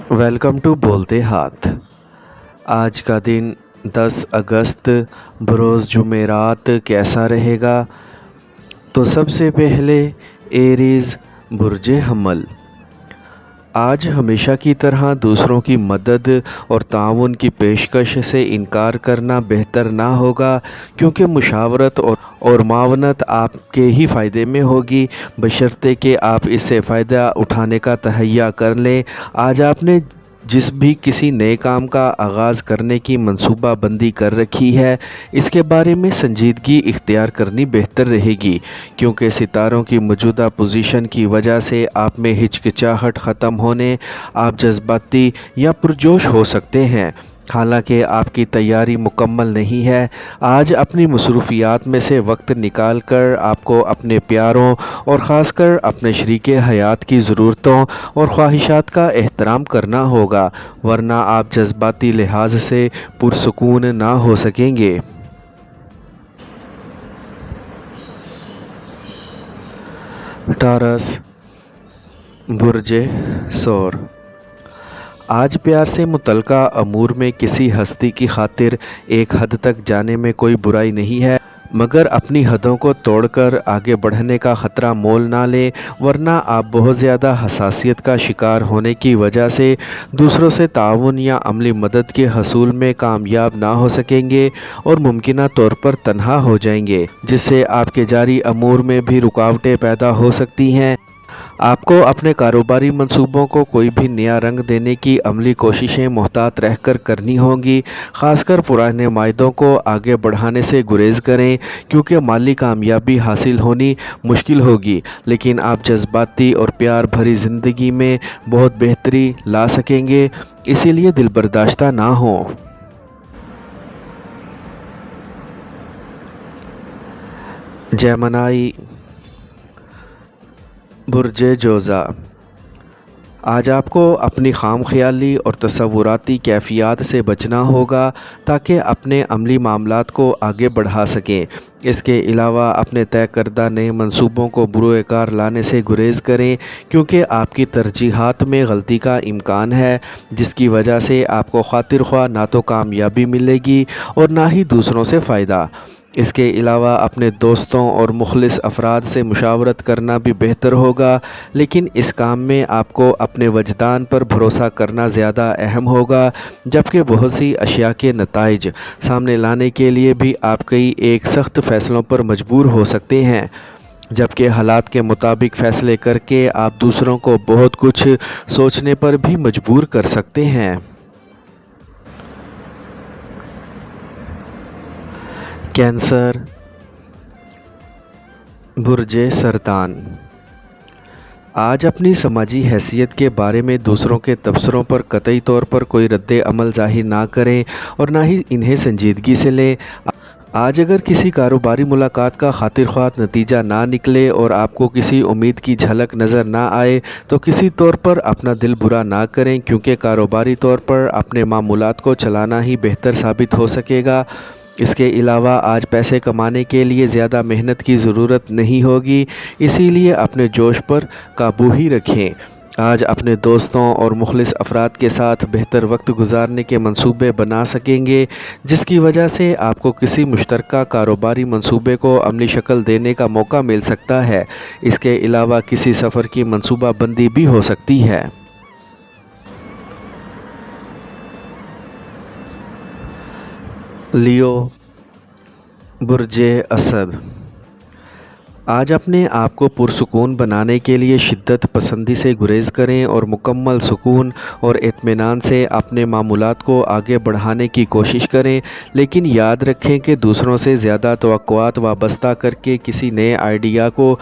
Welcome to बोलते हाथ। आज का दिन 10 अगस्त बरोज़ जुमेरात कैसा रहेगा? तो सबसे पहले एरीज़ बुर्ज हमल। आज हमेशा की तरह दूसरों की मदद और ताउन की पेशकश से इनकार करना बेहतर ना होगा, क्योंकि मुशावरत और मावनत आपके ही फ़ायदे में होगी, बशर्ते कि आप इससे फ़ायदा उठाने का तहैया कर लें। आज आपने जिस भी किसी नए काम का आगाज़ करने की मंसूबा बंदी कर रखी है, इसके बारे में संजीदगी इख्तियार करनी बेहतर रहेगी, क्योंकि सितारों की मौजूदा पोजीशन की वजह से आप में हिचकिचाहट ख़त्म होने आप जज्बाती या पुरजोश हो सकते हैं। हालांकि आपकी तैयारी मुकम्मल नहीं है। आज अपनी मसरूफियात में से वक्त निकाल कर आपको अपने प्यारों और ख़ासकर अपने शरीके हयात की ज़रूरतों और ख्वाहिशात का एहतराम करना होगा, वरना आप जज्बाती लिहाज से पुरसुकून ना हो सकेंगे। टॉरस बुर्ज सौर। आज प्यार से मुतल्लका अमूर में किसी हस्ती की खातिर एक हद तक जाने में कोई बुराई नहीं है, मगर अपनी हदों को तोड़कर आगे बढ़ने का ख़तरा मोल ना लें, वरना आप बहुत ज़्यादा हसासियत का शिकार होने की वजह से दूसरों से ताउन या अमली मदद के हसूल में कामयाब ना हो सकेंगे और मुमकिना तौर पर तन्हा हो जाएंगे, जिससे आपके जारी अमूर में भी रुकावटें पैदा हो सकती हैं। आपको अपने कारोबारी मंसूबों को कोई भी नया रंग देने की अमली कोशिशें मोहतात रहकर करनी होंगी। ख़ासकर पुराने मायदों को आगे बढ़ाने से गुरेज करें, क्योंकि माली कामयाबी हासिल होनी मुश्किल होगी, लेकिन आप जज्बाती और प्यार भरी ज़िंदगी में बहुत बेहतरी ला सकेंगे। इसीलिए दिलबर्दाश्ता ना हो। जेमिनी बुर्ज जोज़ा। आज आपको अपनी खाम ख्याली और तसव्वुराती कैफियत से बचना होगा, ताकि अपने अमली मामलात को आगे बढ़ा सकें। इसके अलावा अपने तय करदा नए मंसूबों को बुरोकार लाने से गुरेज करें, क्योंकि आपकी तरजीहात में गलती का इम्कान है, जिसकी वजह से आपको खातिर ख्वाह ना तो कामयाबी मिलेगी और ना ही दूसरों से फ़ायदा। इसके अलावा अपने दोस्तों और मुखलिस अफराद से मुशावरत करना भी बेहतर होगा, लेकिन इस काम में आपको अपने वजदान पर भरोसा करना ज़्यादा अहम होगा, जबकि बहुत सी अशिया के नताइज सामने लाने के लिए भी आप कई एक सख्त फ़ैसलों पर मजबूर हो सकते हैं, जबकि हालात के मुताबिक फ़ैसले करके आप दूसरों को बहुत कुछ सोचने पर भी मजबूर कर सकते हैं। कैंसर बुर्ज सरतान। आज अपनी समाजी हैसियत के बारे में दूसरों के तबसरों पर कतई तौर पर कोई रद्द अमल ज़ाहिर ना करें और ना ही इन्हें संजीदगी से लें। आज अगर किसी कारोबारी मुलाकात का खातिर ख्वाह नतीजा ना निकले और आपको किसी उम्मीद की झलक नज़र ना आए, तो किसी तौर पर अपना दिल बुरा ना करें, क्योंकि कारोबारी तौर पर अपने मामूलात को चलाना ही बेहतर साबित हो सकेगा। इसके अलावा आज पैसे कमाने के लिए ज़्यादा मेहनत की ज़रूरत नहीं होगी, इसीलिए अपने जोश पर काबू ही रखें। आज अपने दोस्तों और मुखलिस अफराद के साथ बेहतर वक्त गुजारने के मंसूबे बना सकेंगे, जिसकी वजह से आपको किसी मुश्तरका कारोबारी मंसूबे को अमली शक्ल देने का मौका मिल सकता है। इसके अलावा किसी सफ़र की मंसूबा बंदी भी हो सकती है। लियो बुर्ज असद। आज अपने आप को पुरसुकून बनाने के लिए शिद्दत पसंदी से गुरेज करें और मुकम्मल सुकून और इत्मीनान से अपने मामूलात को आगे बढ़ाने की कोशिश करें, लेकिन याद रखें कि दूसरों से ज़्यादा तवक्कुआत वाबस्ता करके किसी नए आइडिया को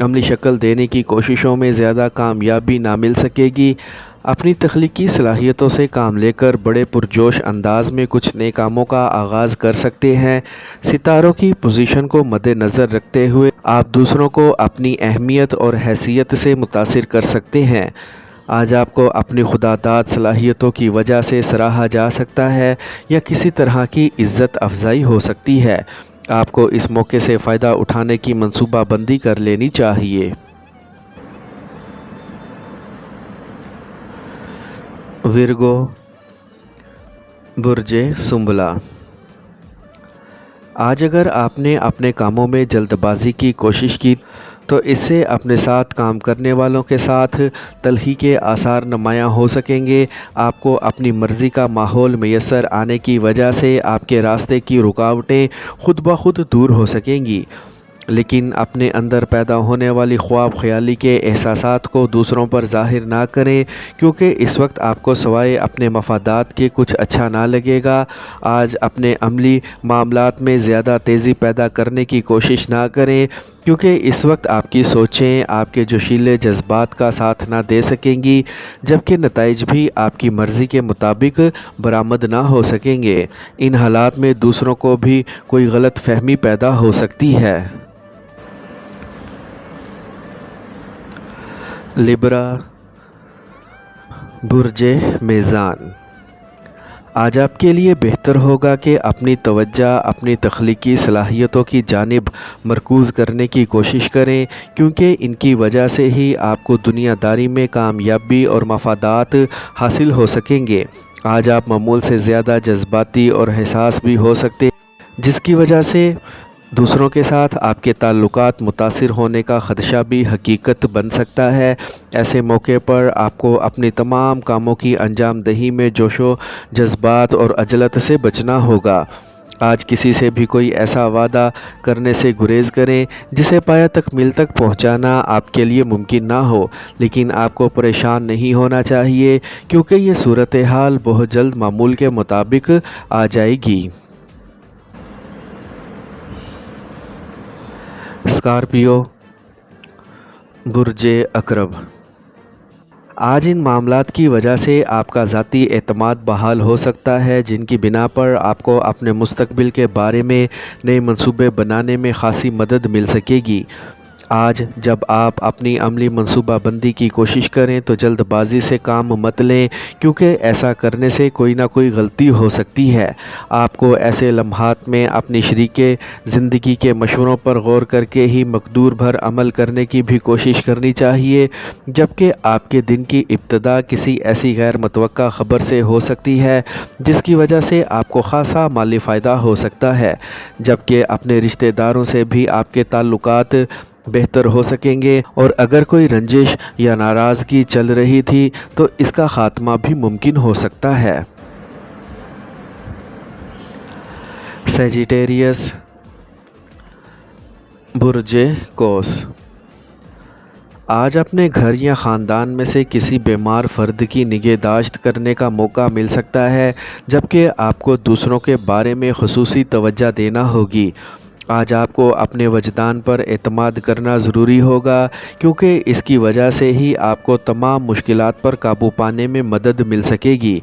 अमली शक्ल देने की कोशिशों में ज़्यादा कामयाबी ना मिल सकेगी। अपनी तख्लीकी सलाहियतों से काम लेकर बड़े पुरजोश अंदाज में कुछ नए कामों का आगाज़ कर सकते हैं। सितारों की पोजीशन को मद्देनज़र रखते हुए आप दूसरों को अपनी अहमियत और हैसियत से मुतासिर कर सकते हैं। आज आपको अपनी खुदादाद सलाहियतों की वजह से सराहा जा सकता है या किसी तरह की इज़्ज़त अफजाई हो सकती है। आपको इस मौके से फ़ायदा उठाने की मंसूबा बंदी कर लेनी चाहिए। विर्गो बुर्ज सुंबला। आज अगर आपने अपने कामों में जल्दबाजी की कोशिश की तो इससे अपने साथ काम करने वालों के साथ तलखी के आसार नुमायाँ हो सकेंगे। आपको अपनी मर्ज़ी का माहौल मैसर आने की वजह से आपके रास्ते की रुकावटें खुद ब खुद दूर हो सकेंगी। लेकिन अपने अंदर पैदा होने वाली ख्वाब ख़याली के एहसासात को दूसरों पर ज़ाहिर ना करें, क्योंकि इस वक्त आपको सवाए अपने मफादात के कुछ अच्छा ना लगेगा। आज अपने अमली मामलात में ज़्यादा तेज़ी पैदा करने की कोशिश ना करें, क्योंकि इस वक्त आपकी सोचें आपके जोशीले जज्बात का साथ ना दे सकेंगी, जबकि नताइज भी आपकी मर्ज़ी के मुताबिक बरामद ना हो सकेंगे। इन हालात में दूसरों को भी कोई गलत फहमी पैदा हो सकती है। लिब्रा बुर्ज मीज़ान। आज आपके लिए बेहतर होगा कि अपनी तवज्जो अपनी तख्लीकी सलाहियतों की जानिब मरकूज़ करने की कोशिश करें, क्योंकि इनकी वजह से ही आपको दुनियादारी में कामयाबी और मफादात हासिल हो सकेंगे। आज आप मामूल से ज़्यादा जज्बाती और हसास भी हो सकते हैं, जिसकी वजह से दूसरों के साथ आपके ताल्लुकात मुतासिर होने का ख़दशा भी हकीकत बन सकता है। ऐसे मौके पर आपको अपने तमाम कामों की अंजाम दही में जोशो जज्बात और अजलत से बचना होगा। आज किसी से भी कोई ऐसा वादा करने से गुरेज़ करें जिसे पाया तकमील तक पहुंचाना आपके लिए मुमकिन ना हो, लेकिन आपको परेशान नहीं होना चाहिए, क्योंकि ये सूरत हाल बहुत जल्द मामूल के मुताबिक आ जाएगी। स्कॉर्पियो बुर्ज अकरब। आज इन मामलात की वजह से आपका ज़ाती एतमाद बहाल हो सकता है, जिनकी बिना पर आपको अपने मुस्तकबिल के बारे में नए मंसूबे बनाने में ख़ासी मदद मिल सकेगी। आज जब आप अपनी अमली मंसूबा बंदी की कोशिश करें तो जल्दबाजी से काम मत लें, क्योंकि ऐसा करने से कोई ना कोई गलती हो सकती है। आपको ऐसे लम्हात में अपनी शरीके ज़िंदगी के मशवरों पर गौर करके ही मकदूर भर अमल करने की भी कोशिश करनी चाहिए, जबकि आपके दिन की इब्तदा किसी ऐसी गैर मुतवक्का ख़बर से हो सकती है जिसकी वजह से आपको ख़ासा माली फ़ायदा हो सकता है, जबकि अपने रिश्तेदारों से भी आपके ताल्लुकात बेहतर हो सकेंगे, और अगर कोई रंजिश या नाराज़गी चल रही थी तो इसका ख़ात्मा भी मुमकिन हो सकता है। सजिटेरियस बुर्ज कौस। आज अपने घर या ख़ानदान में से किसी बीमार फ़र्द की निगहदाश्त करने का मौका मिल सकता है, जबकि आपको दूसरों के बारे में ख़ुसूसी तवज्जो देना होगी। आज आपको अपने वजदान पर एतमाद करना ज़रूरी होगा, क्योंकि इसकी वजह से ही आपको तमाम मुश्किलात पर काबू पाने में मदद मिल सकेगी।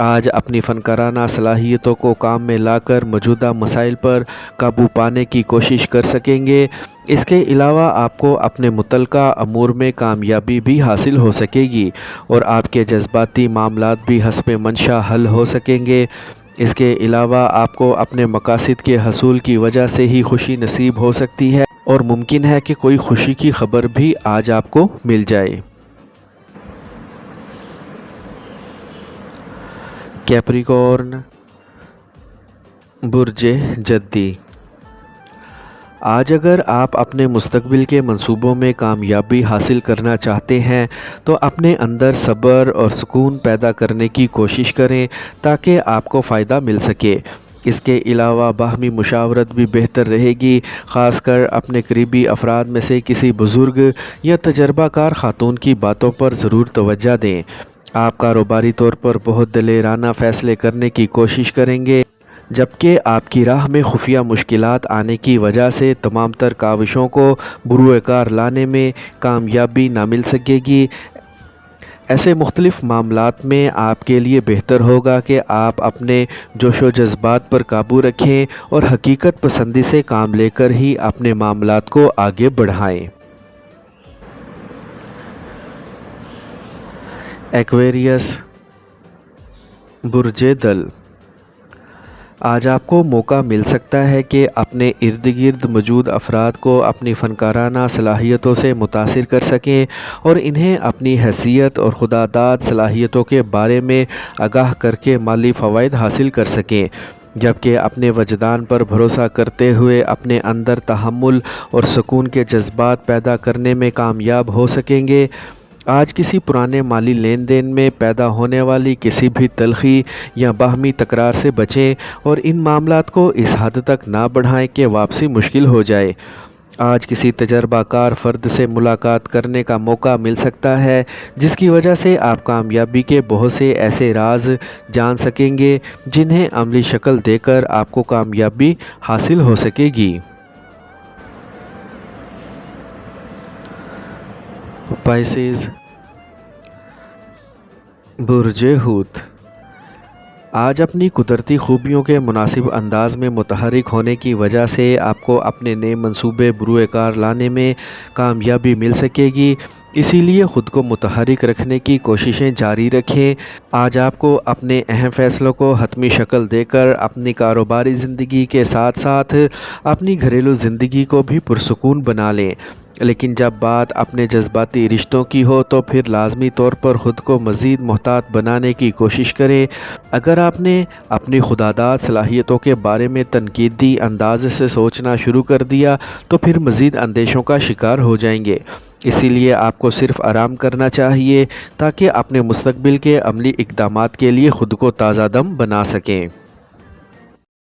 आज अपनी फ़नकाराना सलाहियतों को काम में लाकर मौजूदा मसाइल पर काबू पाने की कोशिश कर सकेंगे। इसके अलावा आपको अपने मुतल्लका अमूर में कामयाबी भी हासिल हो सकेगी, और आपके जज्बाती मामलात भी हस्ब मंशा हल हो सकेंगे। इसके अलावा आपको अपने मकासद के हसूल की वजह से ही खुशी नसीब हो सकती है, और मुमकिन है कि कोई खुशी की खबर भी आज आपको मिल जाए। कैप्रिकॉर्न बुर्ज जद्दी। आज अगर आप अपने मुस्तकबिल के मंसूबों में कामयाबी हासिल करना चाहते हैं तो अपने अंदर सब्र और सुकून पैदा करने की कोशिश करें, ताकि आपको फ़ायदा मिल सके। इसके अलावा बाहमी मुशावरत भी बेहतर रहेगी, ख़ासकर अपने करीबी अफराद में से किसी बुज़ुर्ग या तजर्बाकार ख़ातून की बातों पर ज़रूर तवज्जो दें। आप कारोबारी तौर पर बहुत दिलेराना फ़ैसले करने की कोशिश करेंगे, जबकि आपकी राह में खुफिया मुश्किलात आने की वजह से तमाम तर काविशों को बुरूकार लाने में कामयाबी ना मिल सकेगी। ऐसे मुख्तलिफ़ मामलात में आपके लिए बेहतर होगा कि आप अपने जोशो जज्बात पर काबू रखें और हकीकत पसंदी से काम लेकर ही अपने मामलात को आगे बढ़ाएं। एक्वेरियस बुर्ज दल। آج آپ کو موقع مل سکتا ہے کہ اپنے ارد گرد موجود افراد کو اپنی فنکارانہ صلاحیتوں سے متاثر کر سکیں اور انہیں اپنی حیثیت اور خودداد صلاحیتوں کے بارے میں آگاہ کر کے مالی فوائد حاصل کر سکیں، جبکہ اپنے وجدان پر بھروسہ کرتے ہوئے اپنے اندر تحمل اور سکون کے جذبات پیدا کرنے میں کامیاب ہو سکیں گے۔ آج کسی پرانے مالی لین دین میں پیدا ہونے والی کسی بھی تلخی یا باہمی تکرار سے بچیں اور ان معاملات کو اس حد تک نہ بڑھائیں کہ واپسی مشکل ہو جائے۔ آج کسی تجربہ کار فرد سے ملاقات کرنے کا موقع مل سکتا ہے جس کی وجہ سے آپ کامیابی کے بہت سے ایسے راز جان سکیں گے جنہیں عملی شکل دے کر آپ کو کامیابی حاصل ہو سکے گی۔ پائسیز، برج حوت، آج اپنی قدرتی خوبیوں کے مناسب انداز میں متحرک ہونے کی وجہ سے آپ کو اپنے نئے منصوبے بروئے کار لانے میں کامیابی مل سکے گی، اسی لیے خود کو متحرک رکھنے کی کوششیں جاری رکھیں۔ آج آپ کو اپنے اہم فیصلوں کو حتمی شکل دے کر اپنی کاروباری زندگی کے ساتھ ساتھ اپنی گھریلو زندگی کو بھی پرسکون بنا لیں، لیکن جب بات اپنے جذباتی رشتوں کی ہو تو پھر لازمی طور پر خود کو مزید محتاط بنانے کی کوشش کریں۔ اگر آپ نے اپنی خودداد صلاحیتوں کے بارے میں تنقیدی انداز سے سوچنا شروع کر دیا تو پھر مزید اندیشوں کا شکار ہو جائیں گے، اسی لیے آپ کو صرف آرام کرنا چاہیے تاکہ اپنے مستقبل کے عملی اقدامات کے لیے خود کو تازہ دم بنا سکیں۔